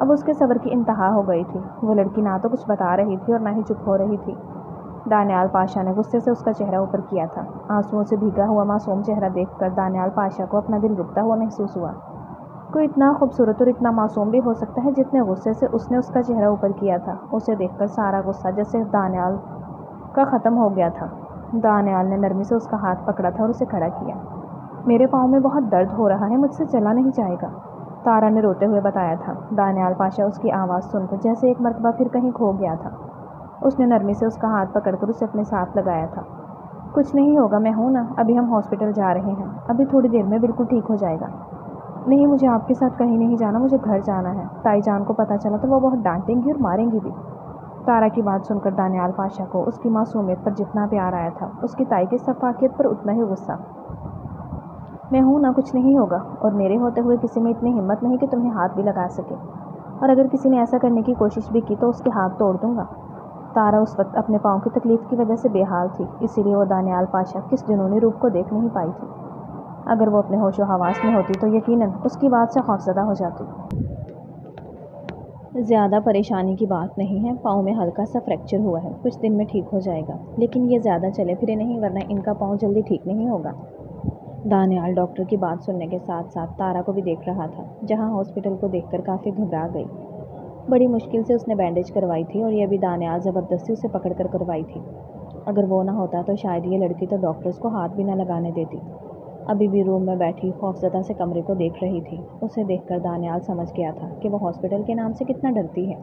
اب اس کے صبر کی انتہا ہو گئی تھی۔ وہ لڑکی نہ تو کچھ بتا رہی تھی اور نہ ہی چپ ہو رہی تھی۔ دانیال پاشا نے غصے سے اس کا چہرہ اوپر کیا تھا۔ آنسوؤں سے بھیگا ہوا معصوم چہرہ دیکھ کر دانیال پاشا کو اپنا دل رکتا ہوا محسوس ہوا۔ کوئی اتنا خوبصورت اور اتنا معصوم بھی ہو سکتا ہے؟ جتنے غصے سے اس نے اس کا چہرہ اوپر کیا تھا، اسے دیکھ کر سارا غصہ جیسے دانیال کا ختم ہو گیا تھا۔ دانیال نے نرمی سے اس کا ہاتھ پکڑا تھا اور اسے کھڑا کیا۔ میرے پاؤں میں بہت درد ہو رہا ہے، مجھ سے چلا نہیں جائے گا، تارا نے روتے ہوئے بتایا تھا۔ دانیال پاشا اس کی آواز سن کر جیسے ایک مرتبہ پھر کہیں کھو گیا تھا۔ اس نے نرمی سے اس کا ہاتھ پکڑ کر اسے اپنے ساتھ لگایا تھا۔ کچھ نہیں ہوگا، میں ہوں نا، ابھی ہم ہاسپٹل جا رہے ہیں، ابھی تھوڑی دیر میں بالکل ٹھیک ہو جائے گا۔ نہیں، مجھے آپ کے ساتھ کہیں نہیں جانا، مجھے گھر جانا ہے، تائی جان کو پتہ چلا تو وہ بہت ڈانٹیں گی اور ماریں گی بھی۔ تارا کی بات سن کر دانیال پاشا کو اس کی معصومیت پر جتنا پیار آیا تھا، اس کی تائی کی شفافیت پر اتنا ہی غصہ۔ میں ہوں نا، کچھ نہیں ہوگا، اور میرے ہوتے ہوئے کسی میں اتنی ہمت نہیں کہ تمہیں ہاتھ بھی لگا سکے، اور اگر کسی نے ایسا کرنے کی کوشش بھی کی تو اس کے ہاتھ توڑ دوں گا۔ تارا اس وقت اپنے پاؤں کی تکلیف کی وجہ سے بے حال تھی، اسی لیے وہ دانیال پاشا کس جنونی روپ کو دیکھ نہیں پائی تھی۔ اگر وہ اپنے ہوش و حواس میں ہوتی تو یقیناً اس کی بات سے خوفزدہ ہو جاتی۔ زیادہ پریشانی کی بات نہیں ہے، پاؤں میں ہلکا سا فریکچر ہوا ہے، کچھ دن میں ٹھیک ہو جائے گا، لیکن یہ زیادہ چلے پھرے نہیں ورنہ ان کا پاؤں جلدی ٹھیک نہیں ہوگا۔ دانیال ڈاکٹر کی بات سننے کے ساتھ ساتھ تارا کو بھی دیکھ رہا تھا، جہاں ہاسپٹل کو دیکھ کر کافی گھبرا گئی۔ بڑی مشکل سے اس نے بینڈیج کروائی تھی اور یہ بھی دانیال زبردستی اسے پکڑ کر کروائی تھی۔ اگر وہ نہ ہوتا تو شاید یہ لڑکی تو ڈاکٹرز کو ہاتھ بھی نہ لگانے دیتی۔ ابھی بھی روم میں بیٹھی خوفزدہ سے کمرے کو دیکھ رہی تھی۔ اسے دیکھ کر دانیال سمجھ گیا تھا کہ وہ ہاسپٹل کے نام سے کتنا ڈرتی ہے۔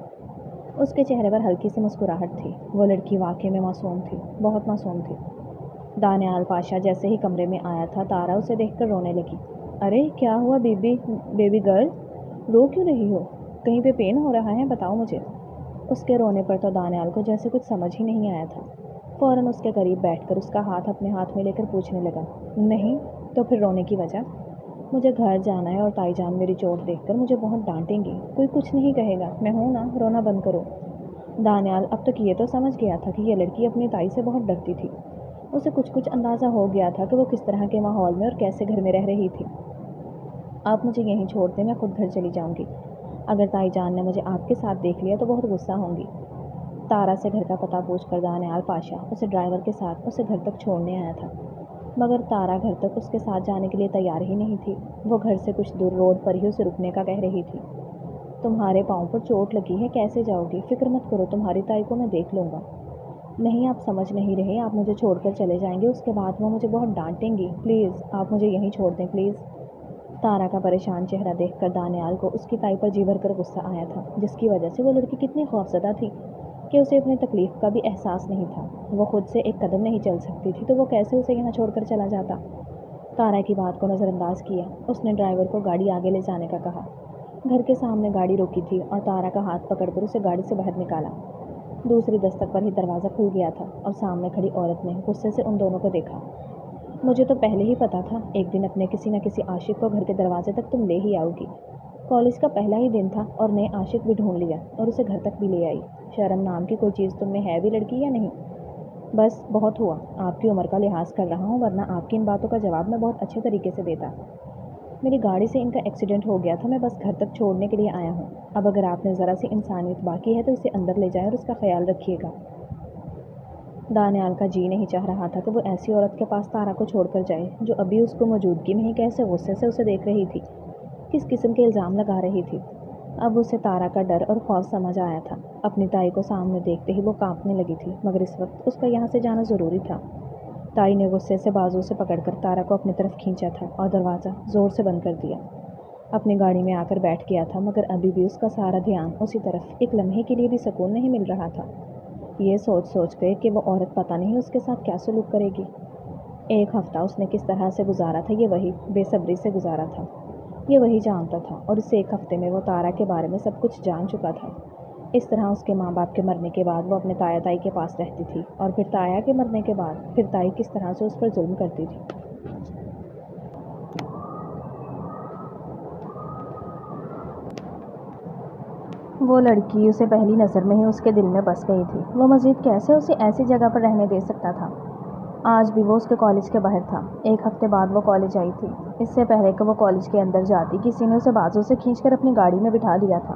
اس کے چہرے پر ہلکی سی مسکراہٹ تھی۔ وہ لڑکی واقعی میں معصوم تھی، بہت معصوم تھی۔ دانیال پاشا جیسے ہی کمرے میں آیا تھا، تارا اسے دیکھ کر رونے لگی۔ ارے کیا ہوا بیبی گرل، رو کیوں رہی ہو؟ کہیں پہ پین ہو رہا ہے؟ بتاؤ مجھے۔ اس کے رونے پر تو دانیال کو جیسے کچھ سمجھ ہی نہیں آیا تھا۔ فوراً اس کے قریب بیٹھ کر اس کا ہاتھ اپنے ہاتھ میں لے کر پوچھنے لگا، نہیں تو پھر رونے کی وجہ؟ مجھے گھر جانا ہے اور تائی جان میری چوٹ دیکھ کر مجھے بہت ڈانٹیں گی، کوئی کچھ نہیں کہے گا، میں ہوں نا، رونا بند کرو۔ دانیال اب تک یہ تو سمجھ گیا تھا کہ یہ لڑکی اپنی تائی سے بہت ڈرتی تھی۔ اسے کچھ اندازہ ہو گیا تھا کہ وہ کس طرح کے ماحول میں اور کیسے گھر میں رہ رہی تھی۔ آپ مجھے یہیں چھوڑ دیں، میں خود گھر چلی جاؤں گی۔ اگر تائی جان نے مجھے آپ کے ساتھ دیکھ لیا تو بہت غصہ ہوں گی۔ تارا سے گھر کا پتہ پوچھ کر دانیال پاشا اسے ڈرائیور کے ساتھ اسے گھر تک چھوڑنے آیا تھا، مگر تارا گھر تک اس کے ساتھ جانے کے لیے تیار ہی نہیں تھی۔ وہ گھر سے کچھ دور روڈ پر ہی اسے رکنے کا کہہ رہی تھی۔ تمہارے پاؤں پر چوٹ لگی ہے، کیسے جاؤ گی؟ فکر مت کرو، تمہاری تائی کو میں دیکھ لوں گا۔ نہیں، آپ سمجھ نہیں رہے، آپ مجھے چھوڑ کر چلے جائیں گے، اس کے بعد وہ مجھے بہت ڈانٹیں گی، پلیز آپ مجھے یہیں چھوڑ دیں پلیز۔ تارا کا پریشان چہرہ دیکھ کر دانیال کو اس کی تائی پر جی بھر کر غصہ آیا تھا، جس کی وجہ سے وہ لڑکی کتنی خوفزدہ تھی کہ اسے اپنی تکلیف کا بھی احساس نہیں تھا۔ وہ خود سے ایک قدم نہیں چل سکتی تھی تو وہ کیسے اسے یہاں چھوڑ کر چلا جاتا؟ تارا کی بات کو نظر انداز کیا، اس نے ڈرائیور کو گاڑی آگے لے جانے کا کہا۔ گھر کے سامنے گاڑی روکی تھی اور تارا کا ہاتھ پکڑ کر اسے گاڑی سے باہر نکالا۔ دوسری دستک پر ہی دروازہ کھل گیا تھا اور سامنے کھڑی عورت نے غصے سے ان دونوں کو دیکھا۔ مجھے تو پہلے ہی پتا تھا، ایک دن اپنے کسی نہ کسی عاشق کو گھر کے دروازے تک تم لے ہی آؤ گی۔ کالج کا پہلا ہی دن تھا اور نئے عاشق بھی ڈھونڈ لیا اور اسے گھر تک بھی لے آئی۔ شرم نام کی کوئی چیز تم میں ہے بھی لڑکی یا نہیں؟ بس بہت ہوا، آپ کی عمر کا لحاظ کر رہا ہوں، ورنہ آپ کی ان باتوں کا جواب میں بہت اچھے طریقے سے دیتا۔ میری گاڑی سے ان کا ایکسیڈنٹ ہو گیا تھا، میں بس گھر تک چھوڑنے کے لیے آیا ہوں۔ اب اگر آپ نے ذرا سی انسانیت باقی ہے تو اسے اندر لے جائیں اور اس کا خیال رکھیے گا۔ دانیال کا جی نہیں چاہ رہا تھا کہ وہ ایسی عورت کے پاس تارا کو چھوڑ کر جائے جو ابھی اس کو موجودگی میں ہی کیسے غصے سے اسے دیکھ رہی تھی، کس قسم کے الزام لگا رہی تھی۔ اب اسے تارا کا ڈر اور خوف سمجھ آیا تھا۔ اپنی تائی کو سامنے دیکھتے ہی وہ کانپنے لگی تھی، مگر اس وقت اس کا یہاں سے جانا ضروری تھا۔ تائی نے غصے سے بازو سے پکڑ کر تارا کو اپنی طرف کھینچا تھا اور دروازہ زور سے بند کر دیا۔ اپنی گاڑی میں آ کر بیٹھ گیا تھا، مگر ابھی بھی اس کا سارا دھیان اسی طرف، ایک لمحے کے لیے بھی سکون نہیں مل رہا تھا۔ یہ سوچ گئے کہ وہ عورت پتہ نہیں اس کے ساتھ کیا سلوک کرے گی۔ ایک ہفتہ اس نے کس طرح سے گزارا تھا، یہ وہی بے صبری سے گزارا تھا، یہ وہی جانتا تھا، اور اس ایک ہفتے میں وہ تارا کے بارے میں سب کچھ جان چکا تھا۔ اس طرح اس کے ماں باپ کے مرنے کے بعد وہ اپنے تایا تائی کے پاس رہتی تھی، اور پھر تایا کے مرنے کے بعد پھر تائی کس طرح سے اس پر ظلم کرتی تھی۔ وہ لڑکی اسے پہلی نظر میں ہی اس کے دل میں بس گئی تھی۔ وہ مزید کیسے اسے ایسی جگہ پر رہنے دے سکتا تھا؟ آج بھی وہ اس کے کالج کے باہر تھا۔ ایک ہفتے بعد وہ کالج آئی تھی۔ اس سے پہلے کہ وہ کالج کے اندر جاتی، کسی نے اسے بازو سے کھینچ کر اپنی گاڑی میں بٹھا لیا تھا۔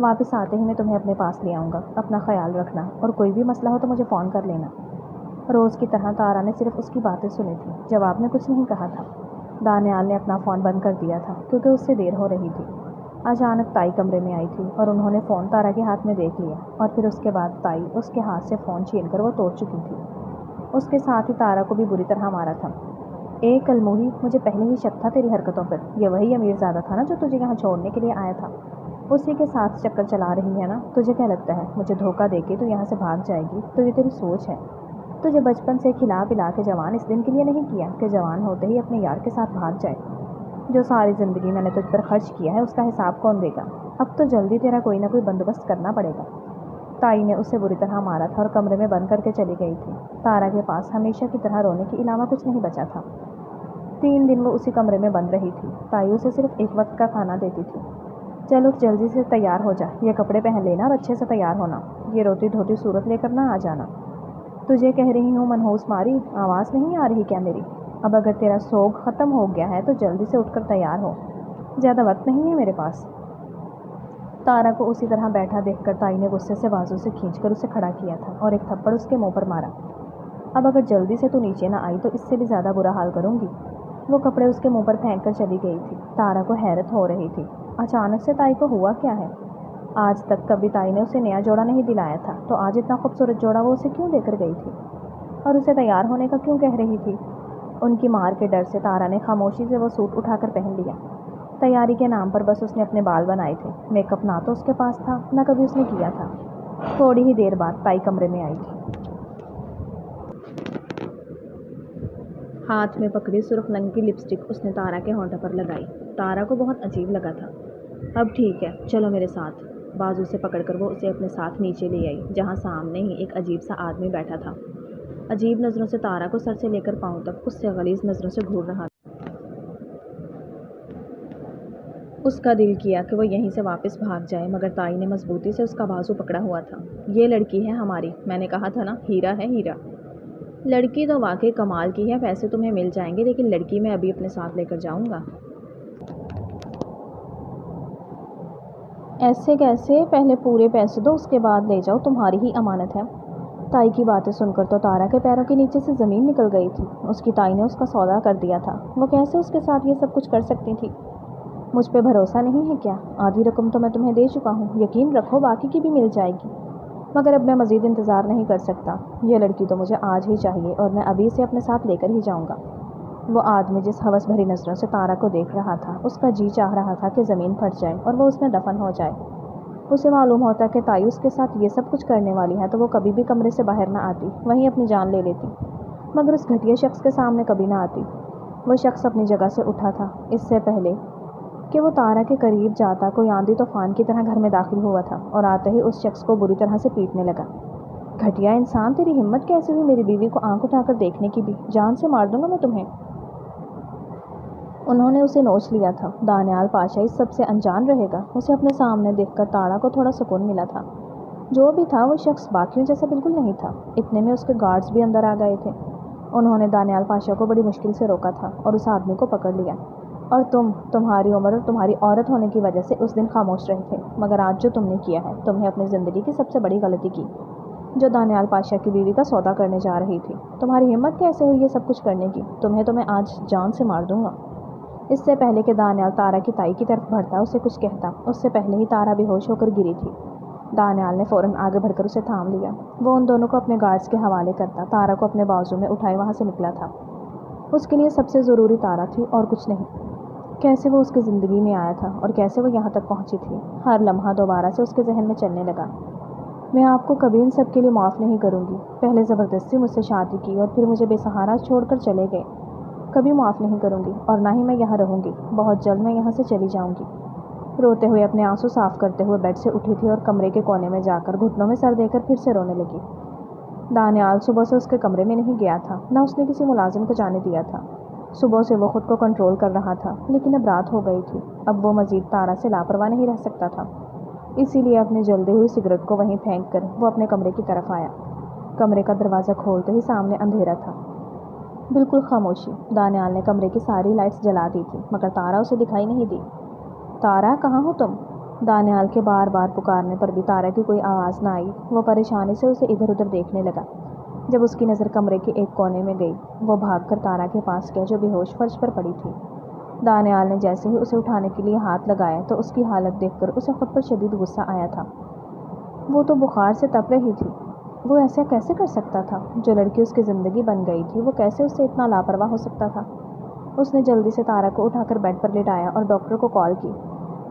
واپس آتے ہی میں تمہیں اپنے پاس لے آؤں گا، اپنا خیال رکھنا، اور کوئی بھی مسئلہ ہو تو مجھے فون کر لینا۔ روز کی طرح تارا نے صرف اس کی باتیں سنی تھیں، جواب میں کچھ نہیں کہا تھا۔ دانیال نے اپنا فون بند کر دیا تھا کیونکہ اس سے دیر ہو رہی تھی۔ اچانک تائی کمرے میں آئی تھی اور انہوں نے فون تارا کے ہاتھ میں دیکھ لیا، اور پھر اس کے بعد تائی اس کے ہاتھ سے فون چھین کر وہ توڑ چکی تھی۔ اس کے ساتھ ہی تارا کو بھی بری طرح مارا تھا۔ کلموہی، مجھے پہلے ہی شک تھا تیری حرکتوں پر۔ یہ وہی امیر زادہ تھا نا جو تجھے یہاں چھوڑنے کے لیے آیا تھا؟ اسی کے ساتھ چکر چلا رہی ہے نا؟ تجھے کیا لگتا ہے مجھے دھوکہ دے کے تو یہاں سے بھاگ جائے گی؟ تو یہ تیری سوچ ہے۔ تجھے بچپن سے کھلا پلا کے جوان اس دن کے لیے نہیں کیا کہ جوان ہوتے ہی اپنے یار کے ساتھ بھاگ جائے۔ جو ساری زندگی میں نے تجھ پر خرچ کیا ہے اس کا حساب کون دے گا؟ اب تو جلدی تیرا کوئی نہ کوئی بندوبست کرنا پڑے گا۔ تائی نے اسے بری طرح مارا تھا اور کمرے میں بند کر کے چلی گئی تھی۔ تارا کے پاس ہمیشہ کی طرح رونے کے علاوہ کچھ نہیں بچا تھا۔ 3 دن وہ اسی کمرے میں بند رہی تھی۔ تائی اسے صرف ایک وقت کا کھانا دیتی تھی۔ چل اٹھ، جلدی سے تیار ہو جا، یہ کپڑے پہن لینا اور اچھے سے تیار ہونا، یہ روتی دھوتی صورت لے کر نہ آ جانا۔ تجھے کہہ رہی ہوں منحوس ماری، آواز نہیں آ رہی کیا میری؟ اب اگر تیرا سوگ ختم ہو گیا ہے تو جلدی سے اٹھ کر تیار ہو، زیادہ وقت نہیں ہے میرے پاس۔ تارا کو اسی طرح بیٹھا دیکھ کر تائی نے غصے سے بازو سے کھینچ کر اسے کھڑا کیا تھا اور ایک تھپڑ اس کے منہ پر مارا۔ اب اگر جلدی سے تو نیچے نہ آئی تو اس سے بھی زیادہ برا حال کروں گی۔ وہ کپڑے اس کے منہ پر پھینک کر چلی گئی تھی۔ تارا کو حیرت ہو رہی تھی، اچانک سے تائی کو ہوا کیا ہے؟ آج تک کبھی تائی نے اسے نیا جوڑا نہیں دلایا تھا، تو آج اتنا خوبصورت جوڑا وہ اسے کیوں دے کر گئی تھی؟ اور اسے تیار ہونے کا کیوں کہہ رہی تھی؟ ان کی مار کے ڈر سے تارا نے خاموشی سے وہ سوٹ اٹھا کر پہن لیا۔ تیاری کے نام پر بس اس نے اپنے بال بنائے تھے، میک اپ نہ تو اس کے پاس تھا نہ کبھی اس نے کیا تھا۔ تھوڑی ہی دیر بعد تائی کمرے میں آئی تھی، ہاتھ میں پکڑی سرخ رنگ کی لپسٹک اس نے تارا کے ہونٹوں پر لگائی۔ تارا کو بہت عجیب لگا تھا۔ اب ٹھیک ہے، چلو میرے ساتھ۔ بازو سے پکڑ کر وہ اسے اپنے ساتھ نیچے لے آئی، جہاں سامنے ہی ایک عجیب سا آدمی بیٹھا تھا۔ عجیب نظروں سے تارا کو سر سے لے کر پاؤں تک اس سے غلیظ نظروں سے گھور رہا تھا۔ اس کا دل کیا کہ وہ یہیں سے واپس بھاگ جائے، مگر تائی نے مضبوطی سے اس کا بازو پکڑا ہوا تھا۔ یہ لڑکی ہے ہماری، میں نے کہا تھا نا، ہیرا ہے ہیرا۔ لڑکی تو واقعی کمال کی ہے، پیسے تمہیں مل جائیں گے لیکن لڑکی میں ابھی اپنے ساتھ لے کر جاؤں گا۔ ایسے کیسے؟ پہلے پورے پیسے دو، اس کے بعد لے جاؤ، تمہاری ہی امانت ہے۔ تائی کی باتیں سن کر تو تارا کے پیروں کے نیچے سے زمین نکل گئی تھی۔ اس کی تائی نے اس کا سودا کر دیا تھا، وہ کیسے اس کے ساتھ یہ سب کچھ کر سکتی تھی؟ مجھ پہ بھروسہ نہیں ہے کیا؟ آدھی رقم تو میں تمہیں دے چکا ہوں، یقین رکھو باقی کی بھی مل جائے گی، مگر اب میں مزید انتظار نہیں کر سکتا۔ یہ لڑکی تو مجھے آج ہی چاہیے اور میں ابھی اسے اپنے ساتھ لے کر ہی جاؤں گا۔ وہ آدمی جس ہوس بھری نظروں سے تارا کو دیکھ رہا تھا، اس کا جی چاہ رہا تھا کہ زمین پھٹ جائے اور وہ اس میں دفن ہو جائے۔ اسے معلوم ہوتا کہ تائی اس کے ساتھ یہ سب کچھ کرنے والی ہے تو وہ کبھی بھی کمرے سے باہر نہ آتی، وہیں اپنی جان لے لیتی، مگر اس گھٹیا شخص کے سامنے کبھی نہ آتی۔ وہ شخص اپنی جگہ سے اٹھا تھا۔ اس سے پہلے کہ وہ تارا کے قریب جاتا، کوئی آندھی طوفان کی طرح گھر میں داخل ہوا تھا اور آتے ہی اس شخص کو بری طرح سے پیٹنے لگا۔ گھٹیا انسان، تیری ہمت کیسے ہوئی میری بیوی کو آنکھ اٹھا کر دیکھنے کی بھی؟ جان سے مار دوں گا میں تمہیں۔ انہوں نے اسے نوچ لیا تھا۔ دانیال پاشا اس سب سے انجان رہے گا۔ اسے اپنے سامنے دیکھ کر تارا کو تھوڑا سکون ملا تھا۔ جو بھی تھا وہ شخص باقیوں جیسا بالکل نہیں تھا۔ اتنے میں اس کے گارڈز بھی اندر آ گئے تھے۔ انہوں نے دانیال پاشا کو بڑی مشکل سے روکا تھا اور اس آدمی کو پکڑ لیا۔ اور تمہاری عمر اور تمہاری عورت ہونے کی وجہ سے اس دن خاموش رہے تھے، مگر آج جو تم نے کیا ہے، تم نے اپنی زندگی کی سب سے بڑی غلطی کی، جو دانیال پاشا کی بیوی کا سودا کرنے جا رہی تھی۔ تمہاری ہمت کیسے ہوئی یہ سب کچھ کرنے کی؟ تمہیں تو میں آج جان سے مار دوں گا۔ اس سے پہلے کہ دانیال تارا کی تائی کی طرف بڑھتا، اسے کچھ کہتا، اس سے پہلے ہی تارا بے ہوش ہو کر گری تھی۔ دانیال نے فوراً آگے بڑھ کر اسے تھام لیا۔ وہ ان دونوں کو اپنے گارڈز کے حوالے کرتا، تارا کو اپنے بازو میں اٹھائے وہاں سے نکلا تھا۔ اس کے لیے سب سے ضروری تارا تھی اور کچھ نہیں۔ کیسے وہ اس کی زندگی میں آیا تھا اور کیسے وہ یہاں تک پہنچی تھی؟ ہر لمحہ دوبارہ سے اس کے ذہن میں چلنے لگا۔ میں آپ کو کبھی ان سب کے لیے معاف نہیں کروں گی۔ پہلے زبردستی مجھ سے شادی کی اور پھر مجھے بے سہارا چھوڑ کر چلے گئے۔ کبھی معاف نہیں کروں گی اور نہ ہی میں یہاں رہوں گی۔ بہت جلد میں یہاں سے چلی جاؤں گی۔ روتے ہوئے اپنے آنسو صاف کرتے ہوئے بیڈ سے اٹھی تھی اور کمرے کے کونے میں جا کر گھٹنوں میں سر دے کر پھر سے رونے لگی۔ دانیال صبح سے اس کے کمرے میں نہیں گیا تھا، نہ اس نے کسی ملازم کو جانے دیا تھا۔ صبح سے وہ خود کو کنٹرول کر رہا تھا، لیکن اب رات ہو گئی تھی۔ اب وہ مزید تارا سے لاپرواہ نہیں رہ سکتا تھا، اسی لیے اپنی جلدی ہوئی سگریٹ کو وہیں پھینک کر وہ اپنے کمرے کی طرف آیا۔ کمرے کا دروازہ کھولتے ہی سامنے اندھیرا تھا، بالکل خاموشی۔ دانیال نے کمرے کی ساری لائٹس جلا دی تھی، مگر تارا اسے دکھائی نہیں دی۔ تارا، کہاں ہو تم؟ دانیال کے بار بار پکارنے پر بھی تارا کی کوئی آواز نہ آئی۔ وہ پریشانی سے اسے ادھر ادھر دیکھنے لگا۔ جب اس کی نظر کمرے کے ایک کونے میں گئی، وہ بھاگ کر تارا کے پاس گیا جو بے ہوش فرش پر پڑی تھی۔ دانیال نے جیسے ہی اسے اٹھانے کے لیے ہاتھ لگایا تو اس کی حالت دیکھ کر اسے خود پر شدید غصہ آیا تھا۔ وہ تو بخار سے تپ رہی تھی۔ وہ ایسا کیسے کر سکتا تھا؟ جو لڑکی اس کی زندگی بن گئی تھی، وہ کیسے اس سے اتنا لاپرواہ ہو سکتا تھا؟ اس نے جلدی سے تارا کو اٹھا کر بیڈ پر لٹایا اور ڈاکٹر کو کال کی۔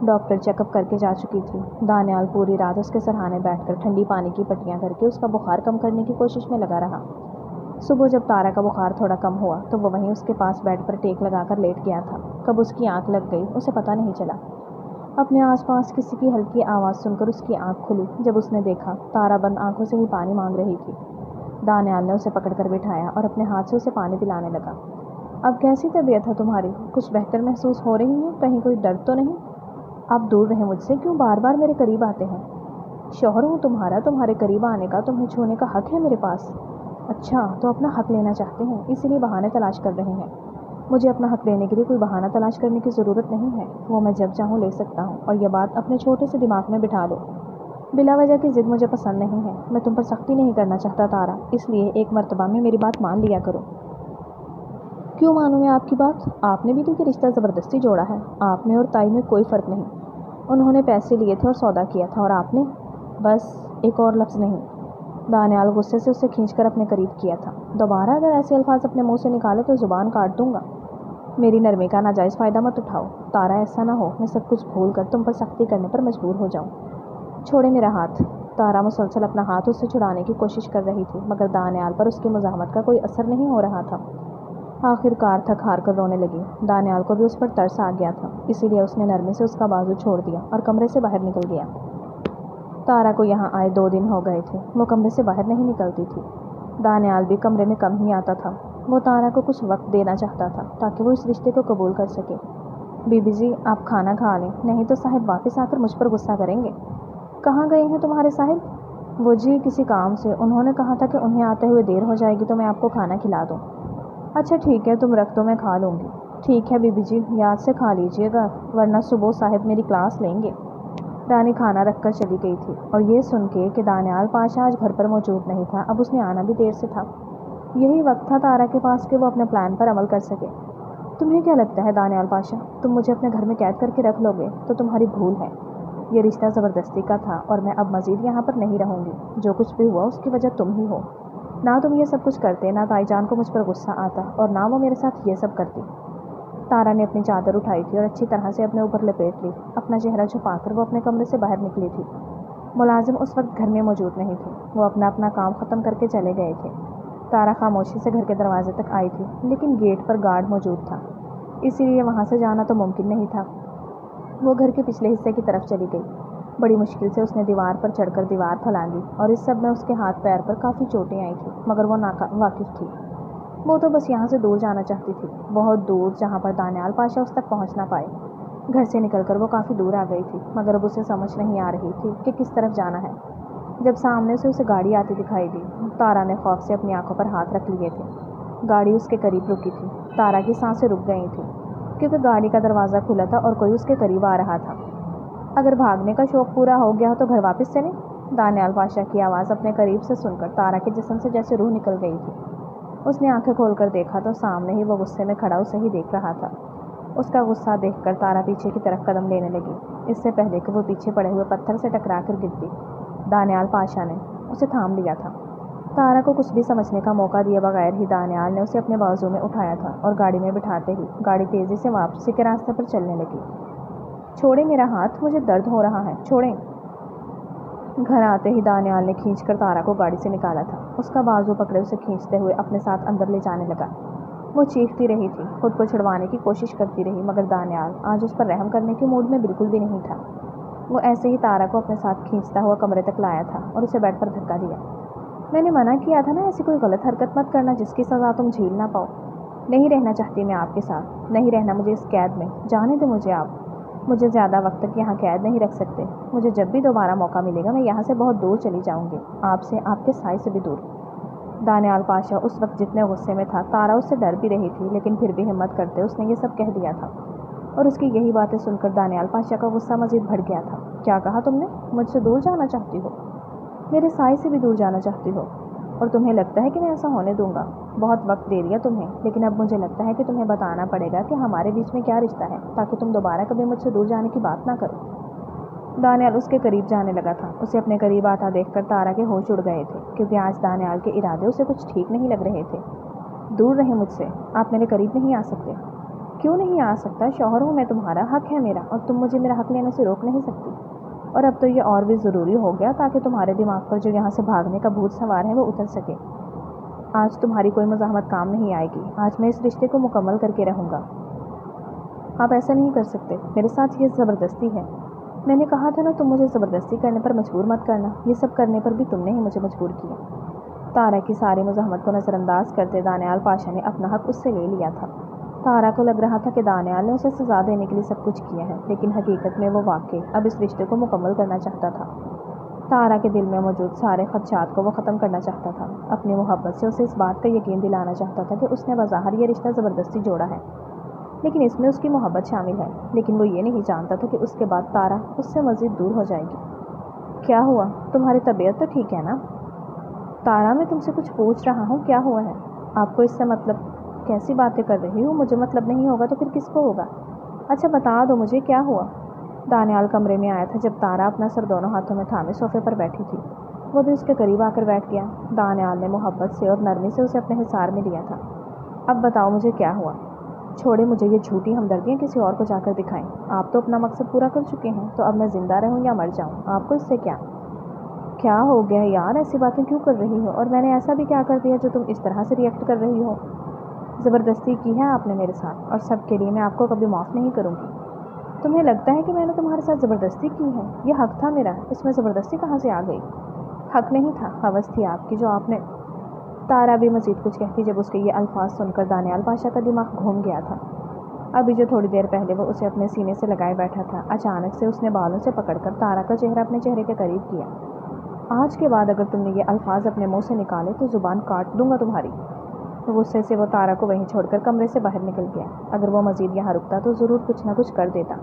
ڈاکٹر چیک اپ کر کے جا چکی تھی۔ دانیال پوری رات اس کے سرہانے بیٹھ کر ٹھنڈی پانی کی پٹیاں کر کے اس کا بخار کم کرنے کی کوشش میں لگا رہا۔ صبح جب تارا کا بخار تھوڑا کم ہوا تو وہ وہیں اس کے پاس بیڈ پر ٹیک لگا کر لیٹ گیا تھا۔ کب اس کی آنکھ لگ گئی اسے پتہ نہیں چلا۔ اپنے آس پاس کسی کی ہلکی آواز سن کر اس کی آنکھ کھلی۔ جب اس نے دیکھا، تارا بند آنکھوں سے ہی پانی مانگ رہی تھی۔ دانیال نے اسے پکڑ کر بٹھایا اور اپنے ہاتھ سے اسے پانی پلانے لگا۔ اب کیسی طبیعت ہے تمہاری؟ کچھ بہتر محسوس ہو رہی ہے؟ کہیں کوئی درد تو نہیں؟ آپ دور رہیں مجھ سے، کیوں بار بار میرے قریب آتے ہیں؟ شوہر ہوں تمہارا، تمہارے قریب آنے کا، تمہیں چھونے کا حق ہے میرے پاس۔ اچھا، تو اپنا حق لینا چاہتے ہیں، اسی لیے بہانے تلاش کر رہے ہیں۔ مجھے اپنا حق لینے کے لیے کوئی بہانہ تلاش کرنے کی ضرورت نہیں ہے، وہ میں جب چاہوں لے سکتا ہوں، اور یہ بات اپنے چھوٹے سے دماغ میں بٹھا لو۔ بلا وجہ کی ضد مجھے پسند نہیں ہے۔ میں تم پر سختی نہیں کرنا چاہتا تارا، اس لیے ایک مرتبہ میں میری بات مان لیا کرو۔ کیوں مانوں میں آپ کی بات؟ آپ نے بھی تو یہ رشتہ زبردستی جوڑا ہے۔ آپ میں اور تائی میں کوئی فرق نہیں۔ انہوں نے پیسے لیے تھے اور سودا کیا تھا، اور آپ نے بس ایک اور لفظ نہیں۔ دانیال غصے سے اسے کھینچ کر اپنے قریب کیا تھا۔ دوبارہ اگر ایسے الفاظ اپنے منہ سے نکالے تو زبان کاٹ دوں گا۔ میری نرمی کا ناجائز فائدہ مت اٹھاؤ تارا، ایسا نہ ہو میں سب کچھ بھول کر تم پر سختی کرنے پر مجبور ہو جاؤں۔ چھوڑے میرا ہاتھ۔ تارا مسلسل اپنا ہاتھ اس سے چھڑانے کی کوشش کر رہی تھی، مگر دانیال پر اس کی مزاحمت کا کوئی اثر نہیں ہو رہا تھا۔ آخر کار تھک ہار کر رونے لگی۔ دانیال کو بھی اس پر ترس آ گیا تھا، اسی لیے اس نے نرمی سے اس کا بازو چھوڑ دیا اور کمرے سے باہر نکل گیا۔ تارا کو یہاں آئے 2 دن ہو گئے تھے، وہ کمرے سے باہر نہیں نکلتی تھی۔ دانیال بھی کمرے میں کم ہی آتا تھا۔ وہ تارا کو کچھ وقت دینا چاہتا تھا تاکہ وہ اس رشتے کو قبول کر سکے۔ بی بی جی، آپ کھانا کھا لیں، نہیں تو صاحب واپس آ کر مجھ پر غصہ کریں گے۔ کہاں گئے ہیں تمہارے صاحب؟ وہ جی کسی کام سے، انہوں نے کہا تھا کہ انہیں آتے ہوئے دیر ہو جائے گی تو میں آپ کو کھانا کھلا دوں۔ اچھا ٹھیک ہے، تم رکھ دو، میں کھا لوں گی۔ ٹھیک ہے بی بی جی، یاد سے کھا لیجئے گا ورنہ صبح صاحب میری کلاس لیں گے۔ رانی کھانا رکھ کر چلی گئی تھی، اور یہ سن کے کہ دانیال پاشا آج گھر پر موجود نہیں تھا، اب اس نے آنا بھی دیر سے تھا۔ یہی وقت تھا تارا کے پاس کہ وہ اپنے پلان پر عمل کر سکے۔ تمہیں کیا لگتا ہے دانیال پاشا، تم مجھے اپنے گھر میں قید کر کے رکھ لو گے تو تمہاری بھول ہے۔ یہ رشتہ زبردستی کا تھا اور میں اب مزید یہاں پر نہیں رہوں گی۔ جو کچھ بھی ہوا اس کی وجہ تم ہی ہو۔ نہ تم یہ سب کچھ کرتے، نہ تائی جان کو مجھ پر غصہ آتا، اور نہ وہ میرے ساتھ یہ سب کرتی۔ تارا نے اپنی چادر اٹھائی تھی اور اچھی طرح سے اپنے اوپر لپیٹ لی۔ اپنا چہرہ چھپا کر وہ اپنے کمرے سے باہر نکلی تھی۔ ملازم اس وقت گھر میں موجود نہیں تھے، وہ اپنا کام ختم کر کے چلے گئے تھے۔ تارا خاموشی سے گھر کے دروازے تک آئی تھی، لیکن گیٹ پر گارڈ موجود تھا، اسی لیے وہاں سے جانا تو ممکن نہیں تھا۔ وہ گھر کے پچھلے حصے کی طرف چلی گئی۔ بڑی مشکل سے اس نے دیوار پر چڑھ کر دیوار پھلانگی، اور اس سب میں اس کے ہاتھ پیر پر کافی چوٹیں آئی تھیں، مگر وہ واقف تھی۔ وہ تو بس یہاں سے دور جانا چاہتی تھی، بہت دور، جہاں پر دانیال پاشا اس تک پہنچ نہ پائے۔ گھر سے نکل کر وہ کافی دور آ گئی تھی، مگر اب اسے سمجھ نہیں آ رہی تھی کہ کس طرف جانا ہے۔ جب سامنے سے اسے گاڑی آتی دکھائی دی، تارا نے خوف سے اپنی آنکھوں پر ہاتھ رکھ لیے تھے۔ گاڑی اس کے قریب رکی تھی۔ تارا کی سانسیں رک گئی تھیں، کیونکہ گاڑی کا دروازہ کھلا تھا اور کوئی اس کے قریب آ رہا تھا۔ اگر بھاگنے کا شوق پورا ہو گیا ہو تو گھر واپس چلیں؟ دانیال پاشا کی آواز اپنے قریب سے سن کر تارا کے جسم سے جیسے روح نکل گئی تھی۔ اس نے آنکھیں کھول کر دیکھا تو سامنے ہی وہ غصے میں کھڑا اسے ہی دیکھ رہا تھا۔ اس کا غصہ دیکھ کر تارا پیچھے کی طرف قدم لینے لگی، اس سے پہلے کہ وہ پیچھے پڑے ہوئے پتھر سے ٹکرا کر گرتی۔ دانیال پاشا نے اسے تھام لیا تھا۔ تارا کو کچھ بھی سمجھنے کا موقع دیے بغیر ہی دانیال نے اسے اپنے بازو میں اٹھایا تھا، اور گاڑی میں بٹھاتے ہی گاڑی تیزی سے واپسی کے راستے پر چلنے لگی۔ چھوڑیں میرا ہاتھ، مجھے درد ہو رہا ہے، چھوڑیں۔ گھر آتے ہی دانیال نے کھینچ کر تارا کو گاڑی سے نکالا تھا۔ اس کا بازو پکڑے اسے کھینچتے ہوئے اپنے ساتھ اندر لے جانے لگا۔ وہ چیختی رہی تھی، خود کو چھڑوانے کی کوشش کرتی رہی، مگر دانیال آج اس پر رحم کرنے کے موڈ میں بالکل بھی نہیں تھا۔ وہ ایسے ہی تارا کو اپنے ساتھ کھینچتا ہوا کمرے تک لایا تھا اور اسے بیڈ پر دھکا دیا۔ میں نے منع کیا تھا نا، ایسی کوئی غلط حرکت مت کرنا جس کی سزا تم جھیل نہ پاؤ۔ نہیں رہنا چاہتی میں آپ کے ساتھ، نہیں رہنا مجھے اس قید میں، جانے دیں مجھے آپ۔ مجھے زیادہ وقت تک یہاں قید نہیں رکھ سکتے، مجھے جب بھی دوبارہ موقع ملے گا میں یہاں سے بہت دور چلی جاؤں گی، آپ سے، آپ کے سائے سے بھی دور۔ دانیال پاشا اس وقت جتنے غصے میں تھا، تارا اس سے ڈر بھی رہی تھی، لیکن پھر بھی ہمت کرتے اس نے یہ سب کہہ دیا تھا۔ اور اس کی یہی باتیں سن کر دانیال پاشا کا غصہ مزید بڑھ گیا تھا۔ کیا کہا تم نے؟ مجھ سے دور جانا چاہتی ہو؟ میرے سائے سے بھی دور جانا چاہتی ہو؟ اور تمہیں لگتا ہے کہ میں ایسا ہونے دوں گا؟ بہت وقت دے دیا تمہیں، لیکن اب مجھے لگتا ہے کہ تمہیں بتانا پڑے گا کہ ہمارے بیچ میں کیا رشتہ ہے، تاکہ تم دوبارہ کبھی مجھ سے دور جانے کی بات نہ کرو۔ دانیال اس کے قریب جانے لگا تھا۔ اسے اپنے قریب آتا دیکھ کر تارا کے ہوش اڑ گئے تھے، کیونکہ آج دانیال کے ارادے اسے کچھ ٹھیک نہیں لگ رہے تھے۔ دور رہیں مجھ سے، آپ میرے قریب نہیں آ سکتے۔ کیوں نہیں آ سکتا؟ شوہر ہوں میں تمہارا، حق ہے میرا، اور تم مجھے میرا حق لینے سے روک نہیں سکتی۔ اور اب تو یہ اور بھی ضروری ہو گیا تاکہ تمہارے دماغ پر جو یہاں سے بھاگنے کا بھوت سوار ہے وہ اتر سکے۔ آج تمہاری کوئی مزاحمت کام نہیں آئے گی، آج میں اس رشتے کو مکمل کر کے رہوں گا۔ آپ ایسا نہیں کر سکتے، میرے ساتھ یہ زبردستی ہے۔ میں نے کہا تھا نا، تم مجھے زبردستی کرنے پر مجبور مت کرنا۔ یہ سب کرنے پر بھی تم نے ہی مجھے مجبور کیا۔ تارا کی ساری مزاحمت کو نظر انداز کرتے دانیال پاشا نے اپنا حق اس سے لے لیا تھا۔ تارا کو لگ رہا تھا کہ دانیال نے اسے سزا دینے کے لیے سب کچھ کیا ہے، لیکن حقیقت میں وہ واقعی اب اس رشتے کو مکمل کرنا چاہتا تھا۔ تارا کے دل میں موجود سارے خدشات کو وہ ختم کرنا چاہتا تھا۔ اپنی محبت سے اسے اس بات کا یقین دلانا چاہتا تھا کہ اس نے بظاہر یہ رشتہ زبردستی جوڑا ہے، لیکن اس میں اس کی محبت شامل ہے۔ لیکن وہ یہ نہیں جانتا تھا کہ اس کے بعد تارا اس سے مزید دور ہو جائے گی۔ کیا ہوا؟ تمہاری طبیعت تو ٹھیک ہے نا؟ تارا، میں تم سے کچھ پوچھ رہا ہوں، کیا ہوا ہے؟ آپ کو اس سے مطلب؟ کیسی باتیں کر رہی ہوں؟ مجھے مطلب نہیں ہوگا تو پھر کس کو ہوگا؟ اچھا بتا دو مجھے، کیا ہوا؟ دانیال کمرے میں آیا تھا جب تارا اپنا سر دونوں ہاتھوں میں تھامے صوفے پر بیٹھی تھی۔ وہ بھی اس کے قریب آ کر بیٹھ گیا۔ دانیال نے محبت سے اور نرمی سے اسے اپنے حصار میں لیا تھا۔ اب بتاؤ مجھے کیا ہوا؟ چھوڑے مجھے یہ جھوٹی ہمدردیاں، کسی اور کو جا کر دکھائیں۔ آپ تو اپنا مقصد پورا کر چکے ہیں، تو اب میں زندہ رہوں یا مر جاؤں، آپ کو اس سے کیا؟ کیا ہو گیا یار، ایسی باتیں کیوں کر رہی ہو؟ اور میں نے ایسا بھی کیا کر دیا جو تم اس طرح سے ریئیکٹ کر رہی ہو؟ زبردستی کی ہے آپ نے میرے ساتھ، اور سب کے لیے میں آپ کو کبھی معاف نہیں کروں گی۔ تمہیں لگتا ہے کہ میں نے تمہارے ساتھ زبردستی کی ہے؟ یہ حق تھا میرا، اس میں زبردستی کہاں سے آ گئی؟ حق نہیں تھا، ہوس تھی آپ کی جو آپ نے۔ تارا بھی مزید کچھ کہتی جب اس کے یہ الفاظ سن کر دانیال پاشا کا دماغ گھوم گیا تھا۔ ابھی جو تھوڑی دیر پہلے وہ اسے اپنے سینے سے لگائے بیٹھا تھا، اچانک سے اس نے بالوں سے پکڑ کر تارا کا چہرہ اپنے چہرے کے قریب کیا۔ آج کے بعد اگر تم نے یہ الفاظ اپنے منہ سے نکالے تو زبان کاٹ دوں گا تمہاری۔ غصے سے وہ تارا کو وہیں چھوڑ کر کمرے سے باہر نکل گیا۔ اگر وہ مزید یہاں رکتا تو ضرور کچھ نہ کچھ کر دیتا،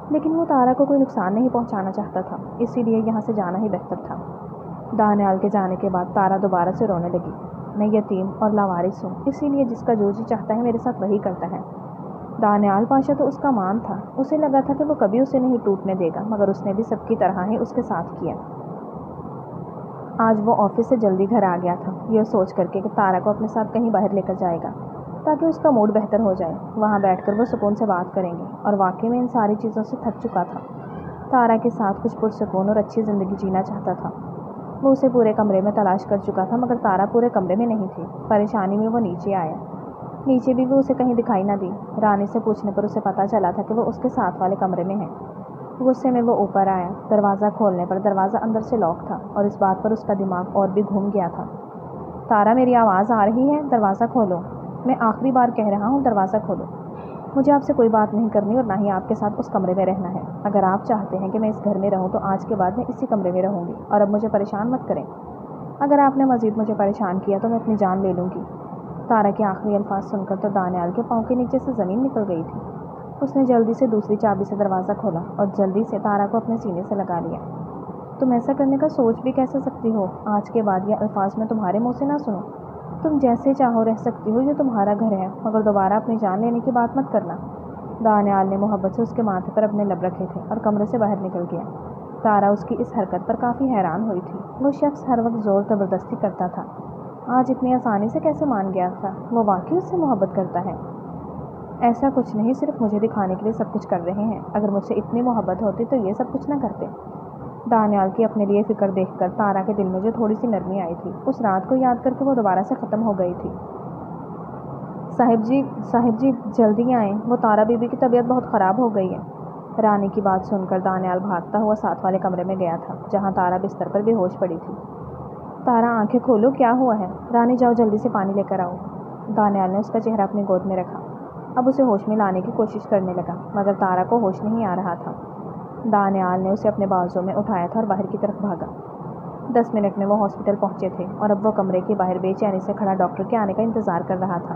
لیکن وہ تارا کو کوئی نقصان نہیں پہنچانا چاہتا تھا، اسی لیے یہاں سے جانا ہی بہتر تھا۔ دانیال کے جانے کے بعد تارا دوبارہ سے رونے لگی۔ میں یتیم اور لاوارث ہوں، اسی لیے جس کا جو جی چاہتا ہے میرے ساتھ وہی کرتا ہے۔ دانیال پاشا تو اس کا مان تھا، اسے لگا تھا کہ وہ کبھی اسے نہیں ٹوٹنے دے گا، مگر اس نے بھی سب کی طرح ہی اس کے ساتھ کیا۔ آج وہ آفس سے جلدی گھر آ گیا تھا، یہ سوچ کر کے کہ تارا کو اپنے ساتھ کہیں باہر لے کر جائے گا تاکہ اس کا موڈ بہتر ہو جائے۔ وہاں بیٹھ کر وہ سکون سے بات کریں گے، اور واقعی میں ان ساری چیزوں سے تھک چکا تھا۔ تارا کے ساتھ کچھ پرسکون اور اچھی زندگی جینا چاہتا تھا۔ وہ اسے پورے کمرے میں تلاش کر چکا تھا، مگر تارا پورے کمرے میں نہیں تھی۔ پریشانی میں وہ نیچے آیا، نیچے بھی وہ اسے کہیں دکھائی نہ دی۔ رانی سے پوچھنے پر اسے پتہ چلا تھا کہ وہ اس کے ساتھ والے کمرے میں ہے۔ غصے میں وہ اوپر آیا، دروازہ کھولنے پر دروازہ اندر سے لاک تھا، اور اس بات پر اس کا دماغ اور بھی گھوم گیا تھا۔ تارا، میری آواز آ رہی ہے؟ دروازہ کھولو، میں آخری بار کہہ رہا ہوں، دروازہ کھولو۔ مجھے آپ سے کوئی بات نہیں کرنی، اور نہ ہی آپ کے ساتھ اس کمرے میں رہنا ہے۔ اگر آپ چاہتے ہیں کہ میں اس گھر میں رہوں تو آج کے بعد میں اسی کمرے میں رہوں گی، اور اب مجھے پریشان مت کریں۔ اگر آپ نے مزید مجھے پریشان کیا تو میں اپنی جان لے لوں گی۔ تارا کے آخری الفاظ سن کر تو دانیال کے پاؤں کے نیچے سے زمین نکل گئی تھی۔ اس نے جلدی سے دوسری چابی سے دروازہ کھولا اور جلدی سے تارا کو اپنے سینے سے لگا لیا۔ تم ایسا کرنے کا سوچ بھی کیسے سکتی ہو؟ آج کے بعد یہ الفاظ میں تمہارے منہ سے نہ سنوں۔ تم جیسے چاہو رہ سکتی ہو، یہ تمہارا گھر ہے، مگر دوبارہ اپنی جان لینے کی بات مت کرنا۔ دانیال نے محبت سے اس کے ماتھے پر اپنے لب رکھے تھے اور کمرے سے باہر نکل گیا۔ تارا اس کی اس حرکت پر کافی حیران ہوئی تھی۔ وہ شخص ہر وقت زور زبردستی کرتا تھا، آج اتنی آسانی سے کیسے مان گیا تھا؟ وہ واقعی اس سے محبت کرتا ہے؟ ایسا کچھ نہیں، صرف مجھے دکھانے کے لیے سب کچھ کر رہے ہیں۔ اگر مجھ سے اتنی محبت ہوتی تو یہ سب کچھ نہ کرتے۔ دانیال کی اپنے لیے فکر دیکھ کر تارا کے دل میں جو تھوڑی سی نرمی آئی تھی، اس رات کو یاد کر کے وہ دوبارہ سے ختم ہو گئی تھی۔ صاحب جی جلدی آئیں، وہ تارا بی بی کی طبیعت بہت خراب ہو گئی ہے۔ رانی کی بات سن کر دانیال بھاگتا ہوا ساتھ والے کمرے میں گیا تھا، جہاں تارا بستر پر بے ہوش پڑی تھی۔ تارا، آنکھیں کھولو، کیا ہوا ہے؟ رانی، جاؤ جلدی سے پانی لے کر آؤ۔ دانیال نے اس کا چہرہ اپنی گود میں رکھا، اب اسے ہوش میں لانے کی کوشش کرنے لگا، مگر تارا کو ہوش نہیں آ رہا تھا۔ دانیال نے اسے اپنے بازو میں اٹھایا تھا اور باہر کی طرف بھاگا۔ 10 منٹ میں وہ ہاسپٹل پہنچے تھے، اور اب وہ کمرے کے باہر بے چینی سے کھڑا ڈاکٹر کے آنے کا انتظار کر رہا تھا۔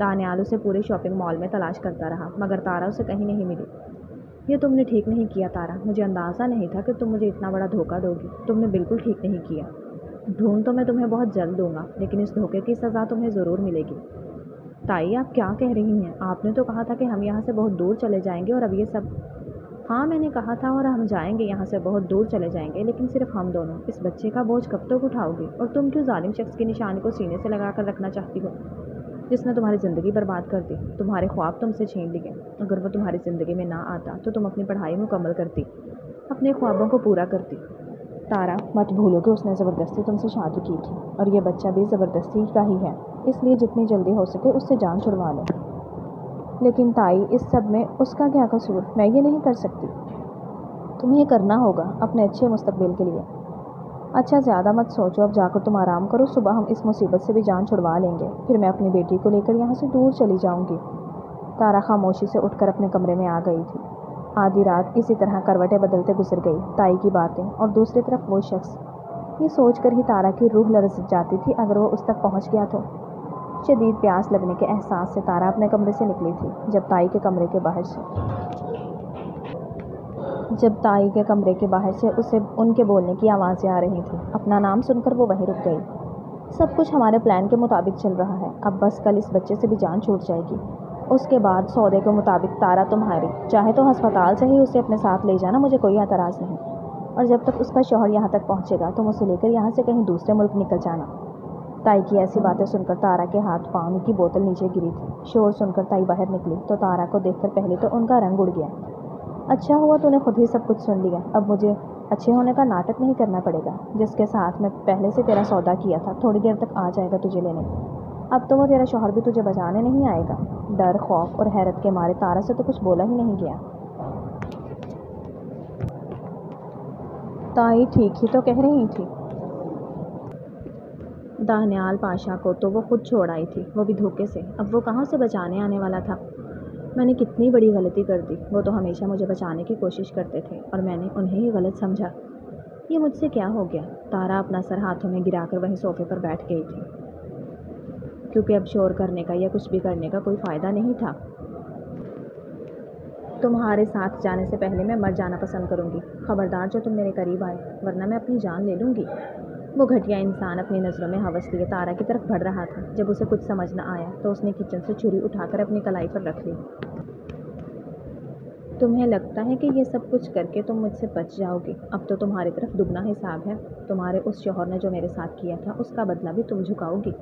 دانیال اسے پورے شاپنگ مال میں تلاش کرتا رہا مگر تارا اسے کہیں نہیں ملی۔ یہ تم نے ٹھیک نہیں کیا تارا، مجھے اندازہ نہیں تھا کہ تم مجھے اتنا بڑا دھوکہ دو گی۔ تم نے بالکل ٹھیک نہیں کیا۔ ڈھونڈ تو میں تمہیں بہت جلد دوں گا لیکن اس دھوکے کی سزا تمہیں ضرور ملے گی۔ تائی آپ کیا کہہ رہی ہیں؟ آپ نے تو کہا تھا کہ ہم یہاں سے بہت دور چلے جائیں گے اور اب یہ سب۔ ہاں میں نے کہا تھا اور ہم جائیں گے، یہاں سے بہت دور چلے جائیں گے، لیکن صرف ہم دونوں۔ اس بچے کا بوجھ کب تک اٹھاؤ گی؟ اور تم کیوں ظالم شخص کی نشانی کو سینے سے لگا کر رکھنا چاہتی ہو جس نے تمہاری زندگی برباد کر دی، تمہارے خواب تم سے چھین لیے؟ اگر وہ تمہاری زندگی میں نہ آتا تو تم اپنی پڑھائی مکمل کرتی، اپنے خوابوں کو پورا کرتی۔ تارا مت بھولو کہ اس نے زبردستی تم سے شادی کی تھی اور یہ بچہ بھی زبردستی کا ہی ہے، اس لیے جتنی جلدی ہو سکے اس سے جان چھڑوا لو۔ لیکن تائی اس سب میں اس کا کیا قصور؟ میں یہ نہیں کر سکتی۔ تمہیں یہ کرنا ہوگا اپنے اچھے مستقبل کے لیے۔ اچھا زیادہ مت سوچو، اب جا کر تم آرام کرو، صبح ہم اس مصیبت سے بھی جان چھڑوا لیں گے، پھر میں اپنی بیٹی کو لے کر یہاں سے دور چلی جاؤں گی۔ تارا خاموشی سے اٹھ کر اپنے کمرے میں آ گئی تھی۔ آدھی رات اسی طرح کروٹیں بدلتے گزر گئی، تائی کی باتیں اور دوسری طرف وہ شخص۔ یہ سوچ کر ہی تارا کی روح لرز جاتی تھی اگر وہ اس تک پہنچ گیا تو۔ شدید پیاس لگنے کے احساس سے تارا اپنے کمرے سے نکلی تھی جب تائی کے کمرے کے باہر سے اسے ان کے بولنے کی آوازیں آ رہی تھیں۔ اپنا نام سن کر وہ وہیں رک گئی۔ سب کچھ ہمارے پلان کے مطابق چل رہا ہے، اب بس کل اس بچے سے بھی جان چھوٹ جائے گی، اس کے بعد سودے کے مطابق تارا تمہاری، چاہے تو ہسپتال سے ہی اسے اپنے ساتھ لے جانا، مجھے کوئی اعتراض نہیں، اور جب تک اس کا شوہر یہاں تک پہنچے گا تم اسے لے کر یہاں سے کہیں دوسرے ملک نکل جانا۔ تائی کی ایسی باتیں سن کر تارا کے ہاتھ پاؤں کی بوتل نیچے گری تھی۔ شور سن کر تائی باہر نکلی تو تارا کو دیکھ کر پہلے تو ان کا رنگ اڑ گیا۔ اچھا ہوا تو نے خود ہی سب کچھ سن لیا، اب مجھے اچھے ہونے کا ناٹک نہیں کرنا پڑے گا۔ جس کے ساتھ میں پہلے سے تیرا سودا کیا تھا تھوڑی دیر تک آ جائے گا تجھے لینے، اب تو وہ تیرا شوہر بھی تجھے بچانے نہیں آئے گا۔ ڈر، خوف اور حیرت کے مارے تارا سے تو کچھ بولا ہی نہیں گیا۔ تائی ٹھیک ہی تو کہہ رہی تھی، دانیال پاشا کو تو وہ خود چھوڑ آئی تھی، وہ بھی دھوکے سے، اب وہ کہاں سے بچانے آنے والا تھا؟ میں نے کتنی بڑی غلطی کر دی، وہ تو ہمیشہ مجھے بچانے کی کوشش کرتے تھے اور میں نے انہیں ہی غلط سمجھا۔ یہ مجھ سے کیا ہو گیا؟ تارا اپنا سر ہاتھوں میں گرا کر وہیں صوفے پر بیٹھ گئی تھی، کیونکہ اب شور کرنے کا یا کچھ بھی کرنے کا کوئی فائدہ نہیں تھا۔ تمہارے ساتھ جانے سے پہلے میں مر جانا پسند کروں گی، خبردار جو تم میرے قریب آئے ورنہ میں اپنی جان لے لوں گی۔ وہ گھٹیا انسان اپنی نظروں میں ہوس لیے تارا کی طرف بڑھ رہا تھا۔ جب اسے کچھ سمجھ نہ آیا تو اس نے کچن سے چھری اٹھا کر اپنی کلائی پر رکھ لی۔ تمہیں لگتا ہے کہ یہ سب کچھ کر کے تم مجھ سے بچ جاؤ گی؟ اب تو تمہاری طرف دگنا حساب ہے، تمہارے اس شوہر نے جو میرے ساتھ کیا تھا اس کا بدلہ بھی تم جھکاؤ گی۔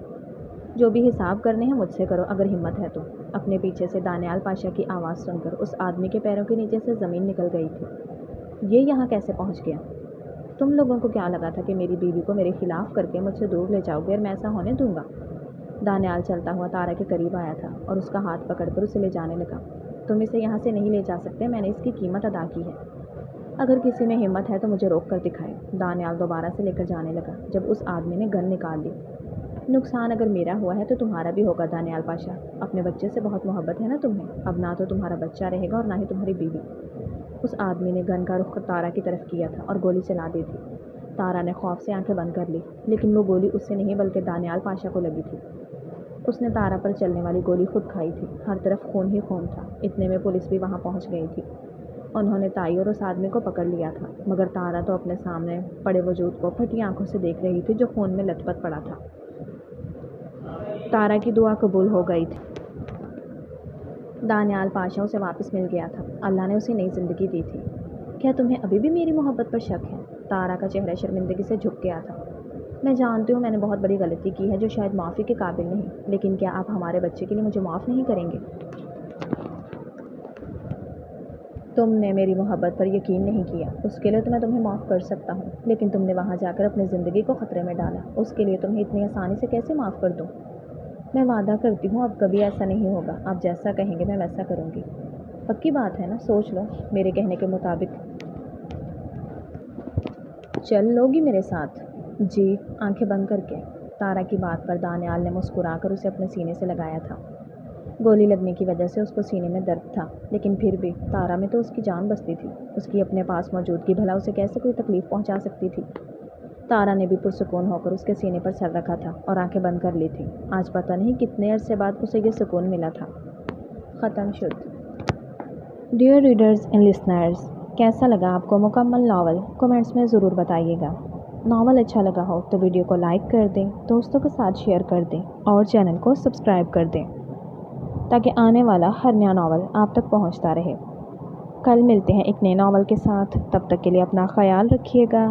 جو بھی حساب کرنے ہیں مجھ سے کرو اگر ہمت ہے تو۔ اپنے پیچھے سے دانیال پاشا کی آواز سن کر اس آدمی کے پیروں کے نیچے سے زمین نکل گئی تھی۔ یہ یہاں کیسے پہنچ گیا؟ تم لوگوں کو کیا لگا تھا کہ میری بیوی کو میرے خلاف کر کے مجھ سے دور لے جاؤ گے اور میں ایسا ہونے دوں گا؟ دانیال چلتا ہوا تارا کے قریب آیا تھا اور اس کا ہاتھ پکڑ کر اسے لے جانے لگا۔ تم اسے یہاں سے نہیں لے جا سکتے، میں نے اس کی قیمت ادا کی ہے، اگر کسی میں ہمت ہے تو مجھے روک کر دکھائے۔ دانیال دوبارہ سے لے کر جانے لگا جب اس آدمی نے گن نکال لی۔ نقصان اگر میرا ہوا ہے تو تمہارا بھی ہوگا دانیال پاشا، اپنے بچے سے بہت محبت ہے نا تمہیں، اب نہ تو تمہارا بچہ رہے گا اور نہ ہی تمہاری بیوی۔ اس آدمی نے گن کا رخ تارا کی طرف کیا تھا اور گولی چلا دی تھی۔ تارا نے خوف سے آنکھیں بند کر لی، لیکن وہ گولی اس سے نہیں بلکہ دانیال پاشا کو لگی تھی۔ اس نے تارا پر چلنے والی گولی خود کھائی تھی، ہر طرف خون ہی خون تھا۔ اتنے میں پولیس بھی وہاں پہنچ گئی تھی۔ انہوں نے تائی اور اس آدمی کو پکڑ لیا تھا، مگر تارا تو اپنے سامنے پڑے وجود کو پھٹی آنکھوں سے دیکھ رہی تھی جو خون میں لت پت پڑا تھا۔ تارا کی دعا قبول ہو گئی تھی، دانیال پاشا اسے واپس مل گیا تھا، اللہ نے اسے نئی زندگی دی تھی۔ کیا تمہیں ابھی بھی میری محبت پر شک ہے؟ تارا کا چہرہ شرمندگی سے جھک گیا تھا۔ میں جانتی ہوں میں نے بہت بڑی غلطی کی ہے جو شاید معافی کے قابل نہیں، لیکن کیا آپ ہمارے بچے کے لیے مجھے معاف نہیں کریں گے؟ تم نے میری محبت پر یقین نہیں کیا، اس کے لیے تو میں تمہیں معاف کر سکتا ہوں، لیکن تم نے وہاں جا کر اپنی زندگی کو خطرے میں ڈالا، اس کے لیے تمہیں اتنی آسانی سے کیسے معاف کر دوں؟ میں وعدہ کرتی ہوں اب کبھی ایسا نہیں ہوگا، آپ جیسا کہیں گے میں ویسا کروں گی۔ پکی بات ہے نا؟ سوچ لو، میرے کہنے کے مطابق چل لو گی میرے ساتھ؟ جی، آنکھیں بند کر کے۔ تارا کی بات پر دانیال نے مسکرا کر اسے اپنے سینے سے لگایا تھا۔ گولی لگنے کی وجہ سے اس کو سینے میں درد تھا، لیکن پھر بھی تارا میں تو اس کی جان بستی تھی، اس کی اپنے پاس موجودگی بھلا اسے کیسے کوئی تکلیف پہنچا سکتی تھی؟ تارا نے بھی پرسکون ہو کر اس کے سینے پر سر رکھا تھا اور آنکھیں بند کر لی تھیں۔ آج پتہ نہیں کتنے عرصے بعد اسے یہ سکون ملا تھا۔ ختم شد۔ ڈیئر ریڈرز اینڈ لسنرز، کیسا لگا آپ کو مکمل ناول؟ کمنٹس میں ضرور بتائیے گا۔ ناول اچھا لگا ہو تو ویڈیو کو لائک کر دیں، دوستوں کے ساتھ شیئر کر دیں اور چینل کو سبسکرائب کر دیں تاکہ آنے والا ہر نیا ناول آپ تک پہنچتا رہے۔ کل ملتے ہیں ایک نئے ناول کے ساتھ، تب تک کے لیے اپنا خیال رکھیے گا۔